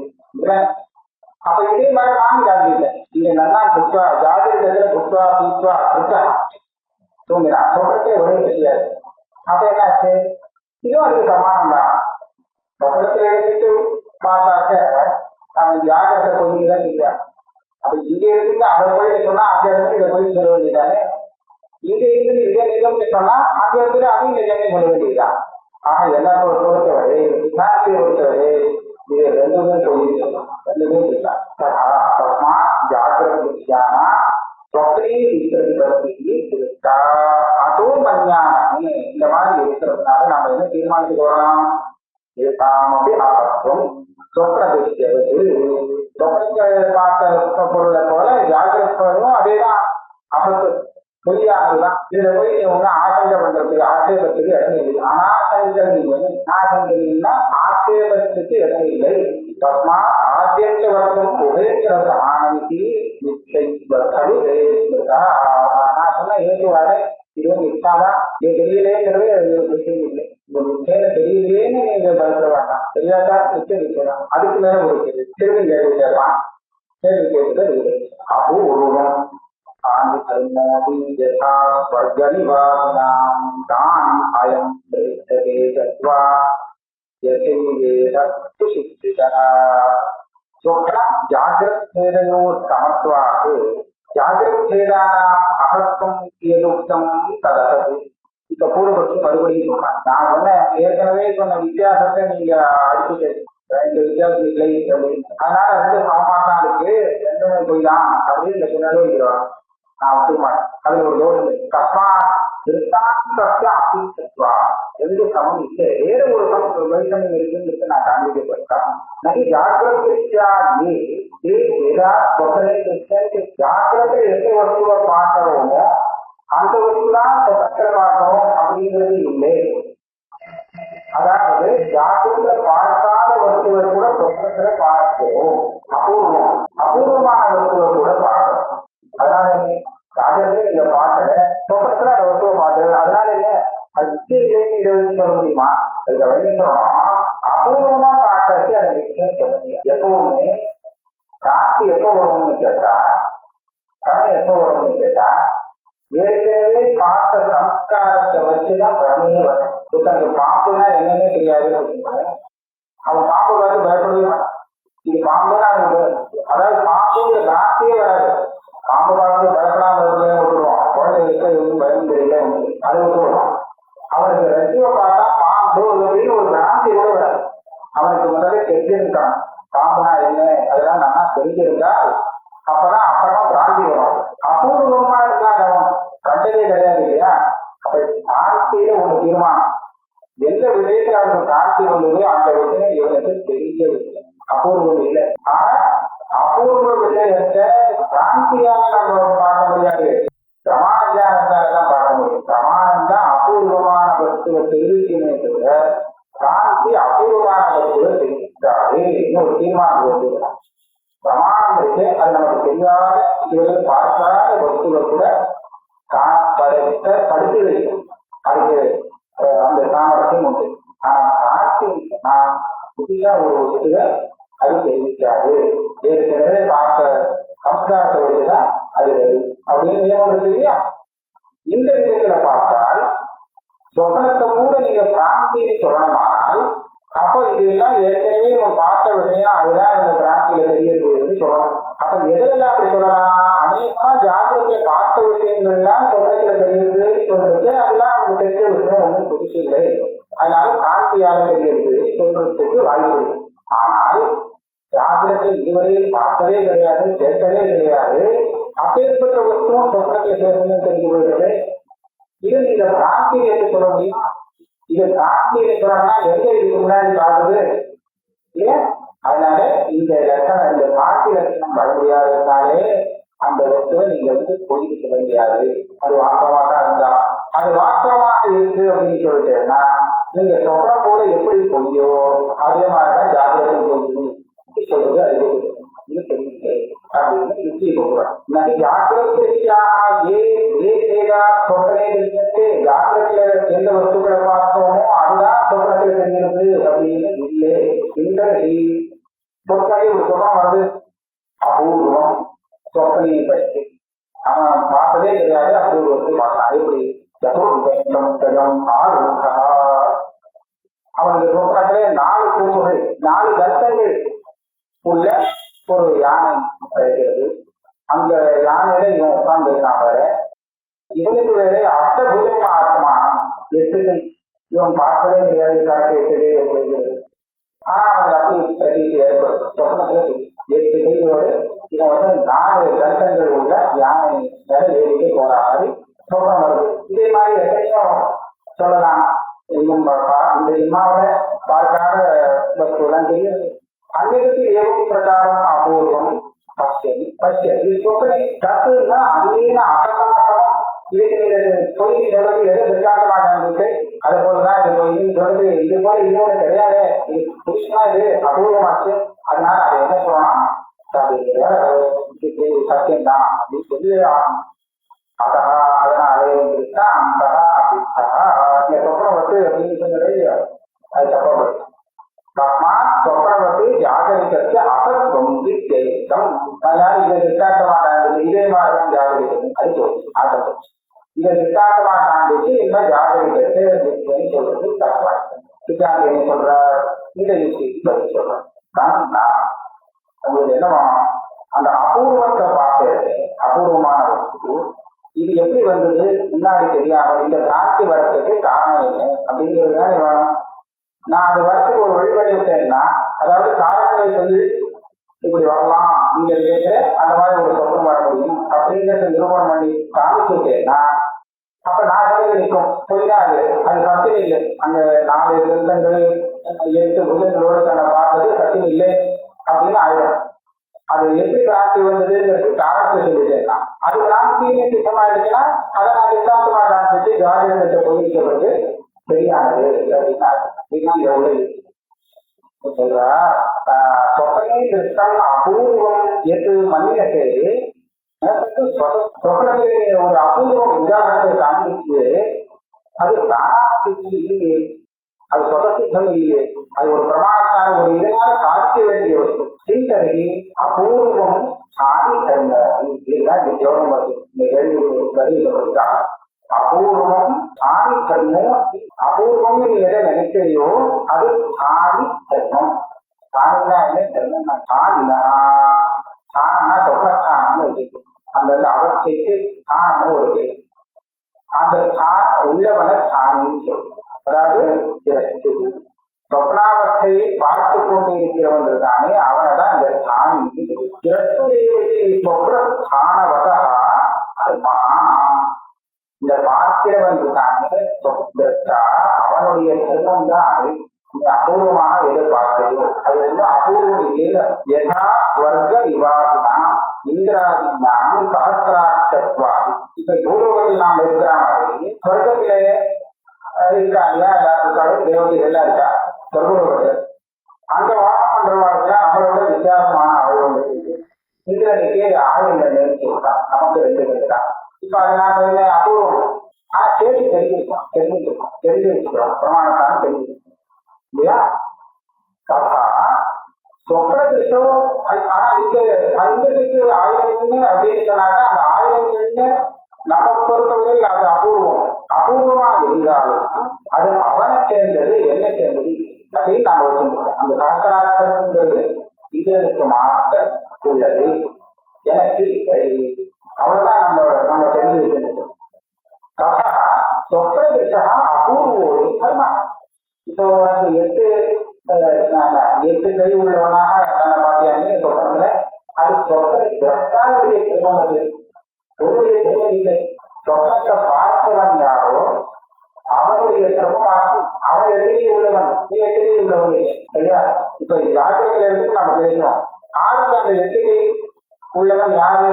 அப்ப இதே மாதிரி நான் ஜாதியில இங்க நல்லா புக்வா ஜாதியில புக்வா பீத்வா புக்கா தூங்கினா சொப்பத்தை ஒரே தெரியாது. அப்ப என்னாச்சு, இதுவும் அதுக்கு சமானம் தான். சொப்பத்தை எடுத்துட்டு பார்த்தாக்க அவன் ஜாகிரதை கொஞ்சம் இல்லையா. அப்ப இங்க இருந்து அதை போய் சொன்னா அங்க இருந்து இதை போய் சொல்ல வேண்டியதானே, இங்க இருந்து இதை நிலம் சொன்னா அங்க இருந்து அதையும் நிலைமை சொல்ல வேண்டியதுதான். ஆக எல்லாரும் பொறுத்தவரை விசாரணையை பொறுத்தவரை இது ரெண்டுமே சொல்லியிருக்கலாம், ரெண்டுமே சொல்லலாம். ஜாகிரதையானா இருக்கா அதுவும் மஞ்ஞானமே இந்த மாதிரி இருக்கிறதுனால நாம என்ன தீர்மானிக்க போறோம், பார்த்த பொருளை போல ஜாகிரதும் அதேதான் அபத்து பொய்யானதுதான். இதுல போய் ஒண்ணு ஆசங்க பண்றதுக்கு ஆட்சேபத்துக்கு இடம் இல்லை. ஆசங்கல்னா ஆட்சேபத்துக்கு இடம் இல்லை. தஸ்மா ஆத்தியத்தை வர்க்கம் உபயோகிக்கிறது ஆனவிக்கு நான் சொன்ன ஏற்றுவார இதுவும் இருக்காதான் தெரியலேங்கிறது விஷயம் இல்லை. தெரியலேன்னு நீங்க பயப்பட வேண்டாம், தெரியாதா நிச்சயம் அதுக்கு மேல ஒரு திரும்பி கேள்வி கேட்கலாம். கேள்வி கேட்கிறது அபூர்வம் ஆண்டு கர்மோதி யதா ஸ்வர்கநிவாசினாம் தான் அயம் பிரேத்ததே தத்வா யதேவேத சுசிக்ஷிதः சொப்ன ஜாகிரத்பேதயோ சமத்வாத் ஜாகிரத்பேதானாம் அகஸ்தம் ஏதுக்தம் ததசது. இப்ப பூர்வபட்சி மறுபடியும் சொல்றாங்க. நான் சொன்ன ஏற்கனவே சொன்ன வித்தியாசத்தை நீங்க அடிச்சுட்டு இந்த வித்தியாசம் இல்லை அப்படின்னு, அதனால ரெண்டு சமமாக தான் இருக்கு, ரெண்டுமே போய் தான் அப்படின்னு சொன்னாலே இருக்கிறோம். நான் ஒத்துக்க மாட்டேன். அதுல ஒரு தோஷம் இருக்கு. கஸ்மா திருத்தாந்தத்திய அபிஷத்வா எந்த சமம் இல்லை, வேற ஒரு வைஷமியம் இருக்குன்னு நான் காண்பிக்கப்பட்டேன். நகி ஜாக்கிரதையா ஜாக்கிரதை எந்த வஸ்துவை பார்க்கிறோமோ அந்த வஸ்துதான் சொப்பனத்துல பார்க்கிறோம் அப்படிங்கிறது இல்லை. அதாவது ஜாக்கிரத பார்க்காத வஸ்துவை கூட சொப்பனத்துல பார்க்கிறோம். அபூர்வமான வஸ்துவை கூட பார்க்கிறோம். அதனால ஜாக்கிரதை நீங்க பார்க்கல, சொப்பனத்துல அந்த வஸ்துவை பார்க்கறது. அதனால என்ன அது சொல்ல முடியுமா? அதுக்கு வைக்கிறோம் அபூர்வமா பார்க்கறது அதை நிச்சயம் சொல்ல முடியாது. எப்பவுமே காட்சி எப்போ வரும்னு கேட்டா, கண் எப்போ வரும்னு கேட்டா, ஏற்கனவே பார்த்த சம்ஸ்காரத்தை வச்சுதான் பிரமையே வரும். தனக்கு பாம்புனா என்னன்னே தெரியாது அப்படின்னு அவன் பாம்பு பார்த்து பயப்படவே மாட்டான். இது பாம்புனா அதாவது பாம்புங்கிற காட்சியே வராது. பாம்பு பார்த்து பயப்படாம விட்டுருவான். குழந்தைகளுக்கு எதுவும் பயம் தெரியல அது விட்டுருவான். அவனுக்கு ரசிவை பார்த்தா பாம்பு அப்படின்னு ஒரு காட்சி கூட வராது. அவனுக்கு முதல்ல தெரிஞ்சிருக்கான் பாம்புனா என்ன, அதெல்லாம் நல்லா தெரிஞ்சிருந்தா அப்பதான் அப்புறமா பிராந்தி வரும். அபூர்வமா இருந்தாங்க அவன் கண்டதே கிடையாது இல்லையா? அப்ப காட்சியில ஒரு தீர்மானம், எந்த விஷயத்துல அவனுக்கு காட்சி வந்ததோ அந்த விஷயம் இவனுக்கு தெரியவில்லை, அபூர்வம் இல்லை. ஆனா அபூர்வ விஷயத்தை பிராந்தியாக நம்ம பார்க்க முடியாது, பிரமாணத்தால தான் பார்க்க முடியும். பிரமாணம் தான் அபூர்வமான வஸ்துவை தெரிவிக்கணுமே தவிர காந்தி அபூர்வமான வஸ்துவை தெரிவிக்காது. இன்னும் ஒரு தீர்மானம் வந்துக்கலாம். பிரமாணம் இருக்கு, அது நமக்கு தெரியாத இதுவரை பார்க்காத வஸ்துவை கூட படித்து வைக்கும். அதுக்கு அந்த சாமர்த்தியம் உண்டு. ஆனா காட்சி நான் புதிய ஒரு வஸ்துவை அது தெரிவிக்காது. ஏற்கனவே பார்த்த சம்ஸ்காரத்தை வச்சுதான் அது அப்படின்னு உங்களுக்கு தெரியா? இந்த விதத்துல பார்த்தால் சொப்பனத்தை கூட நீங்க பிராந்தின்னு சொல்லணுமானால் அப்ப இதெல்லாம் ஏற்கனவே நம்ம பார்த்த விஷயம் அதுதான் இந்த பிராந்தியில தெரியக்கூடியது சொல்லணும். அப்ப எதெல்லாம் அப்படி சொல்லலாம்? அநேகமா ஜாகிரதையை பார்த்த விஷயங்கள்லாம் சொப்பனத்துல தெரியுது சொல்றது, அதெல்லாம் அவங்க தெரிஞ்ச விஷயம் ஒன்றும் புதுசு இல்லை. அதனால காந்தியாக தெரியுது சொல்றதுக்கு வாய்ப்பு இருக்கு. ஆனால் ஜாகிரதை இதுவரையில் பார்த்ததே கிடையாது, கேட்டதே கிடையாது. அப்பேற்பட்ட வஸ்துவும் சொப்பனத்துல பேசணும்னு தெரிஞ்சு போயிடுது. இது நீங்க பிராந்தி என்று சொல்ல முடியும். இது பிராந்தி சொன்னா எங்க இதுக்கு முன்னாடி பார்த்தது இல்லையா? அதனால இந்த லட்சணம், இந்த காட்சி லட்சணம் வர முடியாததுனாலே அந்த வஸ்துவை நீங்க பொய்க்கு சொல்ல முடியாது. அது வாஸ்தவமாக தான் இருந்தா, அது வாஸ்தவமாக இருக்கு அப்படின்னு சொல்லிட்டேன்னா நீங்க சொப்பனம் கூட எப்படி பொய்யோ அதே மாதிரிதான் ஜாகிரதை பொய்யும் சொல்றது அறிவு. இது தெரியுது அப்படின்னு யுக்தி கொடுக்குறான். ஜாகிரதையில எந்த வஸ்துக்களை பார்த்தோமோ அதுதான் சொப்பனத்தில் தெரிகிறது அப்படின்னு இல்லை. இந்த சொற்களை ஒரு சொப்பனம் வந்து அபூர்வம் சொப்பனையை பற்றி அவன் பார்த்ததே கிடையாது. அபூர்வத்தை பார்த்தான். எப்படி அவனுக்கு சொப்பனத்திலே 4 கூறுகள் 4 தர்த்தங்கள் உள்ள ஒரு யானை இருக்கிறது. அந்த யானையில இவன் உட்கார்ந்து இருக்கான். இவனுக்கு வேற அஷ்டபூதம் ஆத்மானம் 8 கை. இவன் பார்த்ததே கிடையாது, கணக்கு 8 கை அப்படிங்கிறது. ஆனா அவன் அப்படி பிரதீதி ஏற்படுது. சொப்பனத்துல 8 கைகளோடு இவன் 4 தர்த்தங்கள் உள்ள யானை வேற ஏறிட்டு போற மாதிரி சொப்பனம் வருது. இதே மாதிரி எத்தனையோ சொல்லலாம். இந்த இம்மாவோட பார்க்காத வஸ்துலாம் தெரியுது. அன்னைக்கு ஏவும் பிரகாரம் அபூர்வம் பச்சை பச்சை இது சொப்பனை தத்துனா அநீன அகமாட்டம். இதுக்கு பொய் சொல்றது எது விசாக்க மாட்டாங்க. அது போலதான் இது சொல்றது இது போல இன்னொன்று கிடையாது. இது புதுசா இது அபூர்வமாச்சு. அதனால அதை என்ன சொல்லலாம், சத்தியம் தான் அப்படின்னு சொல்லி அதா அதனாலே இருக்கா அந்த அப்படி சொப்பனம் வந்து அப்படின்னு சொன்னதே அது தப்பப்படுது. சொப்பனவத்தை ஜாகரிக்க அசத்வம் வித்தேகம். அதனால இதை நிட்டாட்ட மாட்டாங்க. இதே மாதிரிதான் ஜாகரிக்கிறது. அது ஆட்டம் இதை நிட்டாட்ட மாட்டாண்டுச்சு என்ன ஜாகரிக்கிறது சொல்றது தப்பாச்சு. சித்தாந்தி என்ன சொல்ற, இந்த யுக்திக்கு பதில் சொல்றேன். உங்களுக்கு என்னவா அந்த அபூர்வத்தை பார்க்கிறது, அபூர்வமான வஸ்து இது எப்படி வந்தது முன்னாடி தெரியாம இந்த காட்சி வரத்துக்கு காரணம் என்ன அப்படிங்கிறதுதான் வேணும். நான் அது வரத்துக்கு ஒரு வழிபடி விட்டேன்னா, அதாவது காரணங்களை சொல்லி இப்படி வரலாம் நீங்க கேட்கிற அந்த மாதிரி ஒரு சொப்பனம் வர முடியும் அப்படிங்கிறத நிரூபணம் பண்ணி காமிச்சுட்டேன்னா அப்ப நான் எதுக்கு நிற்கும் புரியுதா? அது சத்தியம் இல்லை. அந்த 4 கிரந்தங்கள் 8 புதங்களோடு தன்னை பார்த்தது சத்தியம் இல்லை அப்படின்னு ஆயிடும். அது எப்படி காட்சி வந்ததுங்கிறது காரணத்தை சொல்லிட்டேன்னா அது கிராமத்தியுமே சித்தமாயிடுச்சுன்னா அதை நான் சித்தாந்தமா காமிச்சு ஜாதகத்தை போதிக்கிறது சரியானது அப்படின்னா எவ்வளவு சொல்றா சொப்பனே திருஷ்டம் அபூர்வம் எது மன்னியத்தை சொப்பனத்திலே ஒரு அபூர்வம் உதாரணத்தை காண்பிச்சு அது தானாசிக்கு இல்லையே, அது சொதசித்தம் இல்லையே, அது ஒரு பிரமாணத்தான ஒரு இதனால காட்சி வேண்டிய வஸ்து சீத்தகி அபூர்வம் சாதி தன்மை இதுதான் யோகம் வருது. இந்த கேள்வி வருகிறா அபூர்வம் சாதி தன்மம். அபூர்வம் நீ எதை நினைக்கிறையோ அது சாதி தர்மம். சாதினா என்ன தர்மம்? சாதினா சாணம்னா சொப்பனஸ்தானம்னு இருக்கு. அந்த அவஸ்தைக்கு சாணம்னு ஒரு பேர். அந்த உள்ளவன சாணின்னு சொல்லுவோம். அதாவது சொப்னாவஸ்தையை பார்த்து கொண்டு இருக்கிறவன் இருக்கானே அவனைதான் இந்த சாணி. சொப்னானவதா இந்த பார்க்கிறவன் இருக்கானே அவனுடைய செல்வம் தான் அபூர்வமாக எதிர்பார்க்கிறோம். அது அபூர்வம் இல்லை. யதா வர்க்க விவாதினா இந்திராதினாமி சகசிராட்சத்வாதி. இப்ப பூர்வத்தில் நாம் இருக்கிற மாதிரி சொர்க்கத்திலே இருக்காங்க எல்லாருக்காரும் தேவதைகள்லாம் இருக்கா சொர்க்கத்தில். அந்த வாரம் பண்றவாளுக்கு நம்மளோட வித்தியாசமான ஆயுதம் இருக்கு. இந்திரனுக்கே ஆயுதங்கள் நிறுத்தி விட்டான். நமக்கு 2 பேர் தான். இப்ப அது நாம அபூர்வம் ஆனா தேடி தெரிஞ்சிருக்கோம் பிரமாணத்தான தெரிஞ்சிருக்கோம் இல்லையா? சொப்பன திருஷ்டம் ஆனா அந்தத்துக்கு ஆயுதங்கள்னு அப்படின்னு சொன்னாங்க. அந்த ஆயுதங்கள்னு நம்ம பொறுத்தவரை அது அபூர்வமா இருந்தாலும் அது அவனை சேர்ந்தது என்ன சேர்ந்தது அப்படின்னு நாம வச்சுருக்கோம். அந்த சகசிராட்சரங்கிறது இதற்கு மாற்ற உள்ளது எனக்கு அவ்வளவுதான் நம்ம தெரிஞ்சு வச்சிருக்கோம். சொப்பன திருஷ்டம் அபூர்வோடு கர்மா. இப்போ 8 கை உள்ளவனாக தன்னை பார்த்தியாங்க சொப்பனத்துல அது சொப்பனுடைய திருமணம். அது ஒருவருடைய திருமணம் இல்லை. சொப்பனத்தை பார்த்தவன் யாரோ அவனுடைய திருமணம் அவன் எதிரி உள்ளவன், நீ எதிரி உள்ளவன் சரியா? இப்ப ஜாதகத்துல இருந்து நம்ம பேசணும். ஆளுக்கு அந்த எதிரி உள்ளவன் யாரு?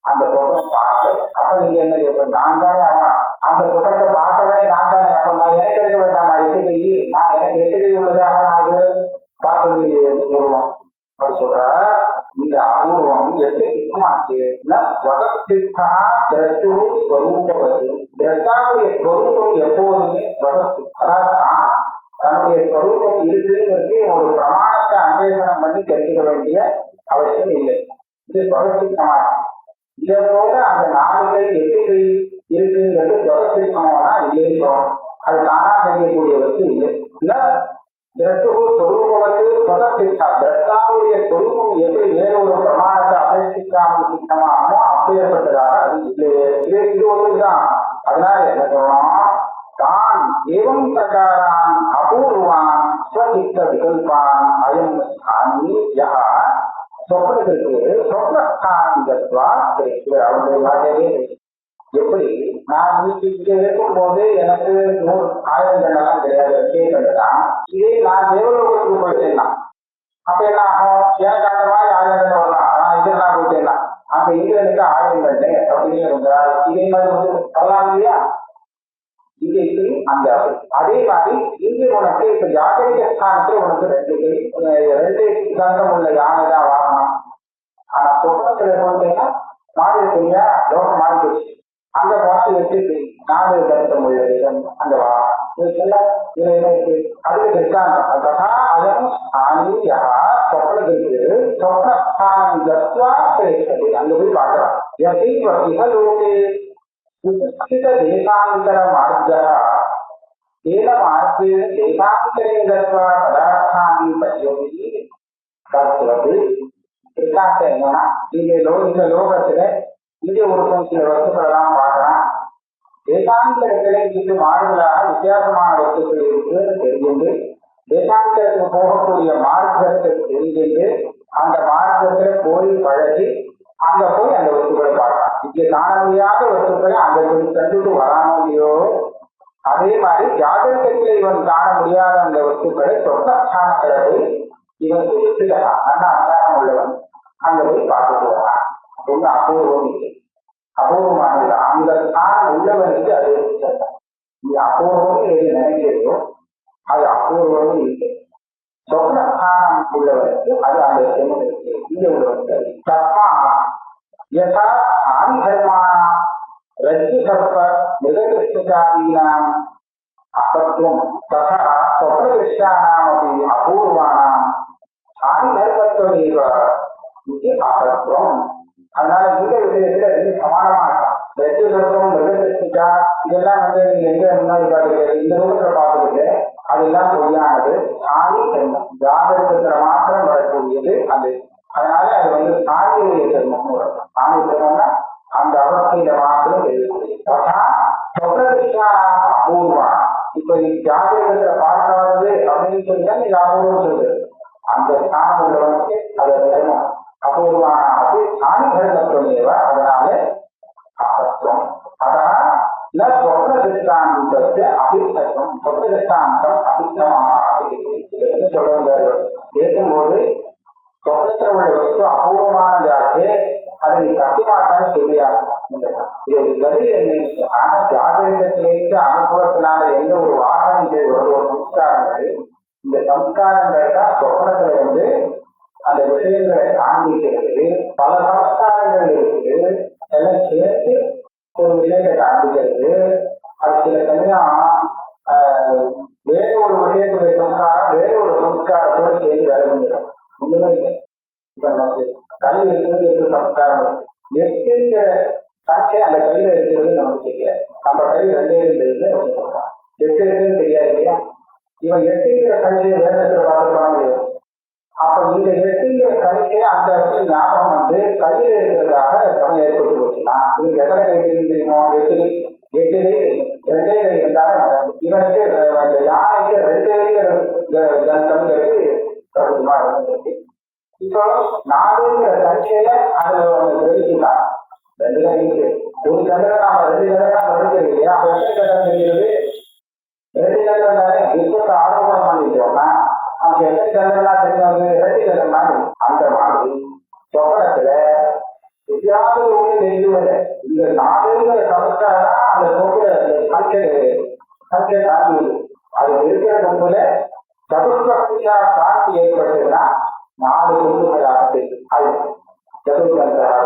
அந்த சொப்பனம் பார்த்து. அப்ப நீங்க என்ன கேட்ப? நான் தானே அவன் அந்த சொப்பனத்தை பார்த்தவனே நான் தானே. அப்ப நான் எனக்கு எடுக்க வேண்டாமா? எதிரி நான் எனக்கு எதிரி உள்ளதாக நான் பார்த்து சொல்லுவோம். அப்படி சொல்ற இந்த அபூர்வம் எப்படி சித்தமாச்சு? ஸ்வரூபம் எப்போதுமே தன்னுடைய ஸ்வரூபம் இருக்குங்கிறது ஒரு பிரமாணத்தை அன்வேஷனம் பண்ணி தெரிஞ்சுக்க வேண்டிய அவசியம் இல்லை. இது ஸ்வரசித்தமான. இதை போல அந்த 4 கை 8 கை இருக்குங்கிறது ஸ்வரசித்தமானா இல்லைன்னு அது தானா தெரியக்கூடிய வச்சு இல்லை. சொரூபம் எப்படி வேறொரு பிரமாணத்தை அபேட்சிக்காமல் சித்தமாகமோ அப்பேற்பட்டதாக அது இது ஒன்றுதான். அதனால என்ன சொல்லணும்? தான் ஏவம் பிரகாரான் அபூர்வான் ஸ்வசித்த விகல்பான் அயம் ஸ்தானி யா சொப்னத்திற்கு சொப்னஸ்தானிகத்வா அவருடைய வார்த்தையே எப்படி நான் இங்க இருக்கும் போது எனக்கு 1000 கண்ணெல்லாம் கிடையாது, 2 கண்ணு தான். இதே நான் தேவலோகத்துக்கு போயிட்டேன்னா அப்ப என்ன ஆகும்? எனக்கு அந்த மாதிரி 1000 கண்ணு வரலாம். நான் இதெல்லாம் போயிட்டேன்னா அங்க இந்திரனுக்கு 1000 கண்ணு அப்படின்னு இதே மாதிரி வரலாம் இல்லையா? இது இப்படி அங்க அதே மாதிரி இங்கு உனக்கு இப்ப ஜாகரிக ஸ்தானத்துல உனக்கு 2 கண்டம் உள்ள யானை தான் வாங்கணும். ஆனா சொப்பனத்துல போட்டேன்னா மாறி இல்லையா? லோகம் மாறி போச்சு. அந்த வார்த்தை எப்படி 4 கருத்தம் உள்ளது அந்த அதுக்கு திருஷ்டாந்தம் அயம் ஸ்தானியா சொப்னத்திற்கு சொப்னஸ்தானம் கத்வா பேசது. அங்க போய் பார்க்கலாம். இகலோகே உபஸ்தித தேசாந்தர மார்க்கः தேன மார்க்கே தேசாந்தரே கத்வா பதார்த்தானி பஷ்யதி. தத்வது திருஷ்டாந்தம் என்னன்னா இந்த லோகத்துல இங்கே ஒரு சில வஸ்துக்களெல்லாம் பார்க்கலாம். தேசாந்தரங்களை இது மாறுதலாக வித்தியாசமான வஸ்துக்கள் இருக்குன்னு தெரிஞ்சு தேசாந்தரத்துக்கு போகக்கூடிய மார்க்கத்தை தெரிஞ்சு அந்த மார்க்கத்துல போய் பழகி அங்க போய் அந்த வஸ்துக்களை பார்க்கலாம். இங்க காண முடியாத வஸ்துக்களை அங்க போய் கண்டுட்டு வராமோ இல்லையோ, அதே மாதிரி ஜாதகத்துல இவன் காண முடியாத அந்த வஸ்துக்களை சொந்தஸ்தானத்துல போய் இவன் நல்ல அச்சாரம் உள்ளவன் அங்க போய் பார்த்துட்டு வரான். ரொம்ப அபூர்வம் இல்லை, அபூர்வமானது. அந்த ஸ்தானம் உள்ளவனுக்கு அது இது அபூர்வம் எது நினைக்கிறதோ அது அபூர்வம் இல்லை. சொப்னஸ்தானம் உள்ளவனுக்கு அது அந்த செம்மன் இருக்கு. இங்க உள்ளவனுக்கு அது தப்பா யதா ஆதி தர்மானா ரஜ்ஜு சர்ப்ப மிருககிருஷ்ணாதீனாம் அபத்வம் ததா சொப்னகிருஷ்ணானாம் அப்படி அபூர்வானாம் ஆதி தர்மத்துவ இது அபத்வம். அதனால இந்த விஷயத்துல ரெண்டு சமானமா இருக்கும். ரஜ்ஜு சர்ப்பம் மிருககிருஷ்ணா இதெல்லாம் நீங்க எங்க முன்னாடி பார்த்துருக்க இந்த ரூபத்துல பார்த்துருக்கு, அதெல்லாம் பொய்யானது. ஆதி தர்மம் ஜாதகத்துல மாத்திரம் வரக்கூடியது அது. அதனால அது சாதியுடைய தர்மம் வரும். சாதி தர்மம்னா அந்த அவஸ்தையில மாத்திரம் எழுதக்கூடியது. அபூர்வா இப்ப ஜாதகத்துல பார்க்காதது அப்படின்னு சொல்லிட்டா நீங்க அபூர்வம் சொல்றது. அந்த ஸ்தானம் உள்ளவனுக்கு அது தர்மம் அபூர்வான அது சாதி தர்மத்துவ. அதனால அபத்வம். அதனால சொப்னதிஷ்டாந்தத்தை அபிஷேகம் சொப்னதிஷ்டாந்தம் அபிஷமாக சொல்றாரு. கேட்கும்போது சொப்னத்தில் உள்ள வஸ்து அபூர்வமானதாச்சு, அதை நீ தப்பிமாட்டான்னு சொல்லியாகும். இது பதில் என்ன? ஜாதகத்திலேருந்து அனுபவத்தினால எந்த ஒரு வாசனைகள் ஒரு சம்ஸ்காரங்கள், இந்த சம்ஸ்காரங்கள் தான் சொப்னத்துல அந்த விஷயங்களை காண்பிக்கிறது. பல சம்ஸ்காரங்கள் இருக்குது, எல்லாம் சேர்த்து ஒரு விஷயத்தை காண்பிக்கிறது. அது சில சமயம் வேற ஒரு விஷயத்துடைய சம்ஸ்காரம் வேற ஒரு சம்ஸ்காரத்தோடு சேர்ந்து வேலை பண்ணிடும். ஒண்ணுமே இல்லை. இப்ப நமக்கு கல்வி இருக்கிறது எது சம்ஸ்காரம் எட்டுங்கிற சாட்சியம் அந்த கையில இருக்கிறது நமக்கு தெரியாது. நம்ம கை ரெண்டே இருந்ததுன்னு சொல்றான். எட்டு இருக்குன்னு தெரியாது இல்லையா? இவன் எட்டுங்கிற கல்வியை வேதத்துல பார்த்துக்கலாம் முடியாது. அப்ப இந்த எட்டுங்கிற கல்வியை அந்த இடத்துல ஞாபகம் கையில இருக்கிறதாக பணம் ஏற்பட்டு போச்சுன்னா இதுக்கு எத்தனை கை தெரியுமோ? எட்டு ரெண்டே கை இருந்தாலும் இவனுக்கு யானைக்கு ரெண்டு கல்விகளுக்கு கருத்துமா இருந்துச்சு. இப்போ நாலுங்கிற சர்ச்சையில அது தெரிவிச்சுக்கலாம். ரெண்டு கல்விக்கு ஒரு கல்வி நாம ரெண்டு கல்வி நாம தெரிஞ்சது இல்லையா? அப்ப எத்தனை கல்வி தெரிகிறது? ரெண்டு கல்வி தானே. இப்போ ஆரோபணம் பண்ணிட்டோம்னா நமக்கு எத்தனை கல்விலாம் தெரியாது? ரெண்டு கல்வி மாதிரி. அந்த மாதிரி சொப்பனத்துல எதையாவது ஒண்ணு தெரிஞ்சுவது இந்த நாலுங்கிற சமஸ்காரம் அந்த சொப்பன சர்ச்சை தாக்குவது. அது இருக்கிற முன்புல சதுர்பக்தியா காட்சி ஏற்பட்டதுன்னா நாலு குழுக்களாக தெரியும். அது சதுர்கந்தாக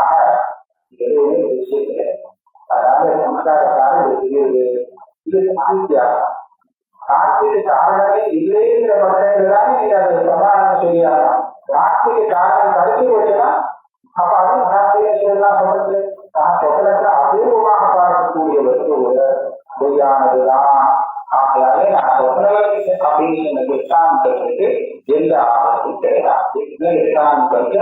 ஆக எதுவுமே விஷயத்துல அதாவது சம்ஸ்காரத்தால் இது சாந்தியாகும். காட்சிக்கு காரணமே இல்லைங்கிற பட்சத்துல தான் நீங்க அதை சமாதானம் செய்யலாம். காட்சிக்கு காரணம் கடைசி போச்சுன்னா அப்ப அது காட்சியெல்லாம் சொல்றது சொப்பனத்துல அபூர்வமாக பார்க்கக்கூடிய வஸ்து பொய்யானதுதான். ஆகையாலே நான் சொப்பனவர்கள் அப்படின்னு திஷ்டாந்தத்துக்கு எந்த ஆபத்தும் கிடையாது. திஷ்டாந்தத்துக்கு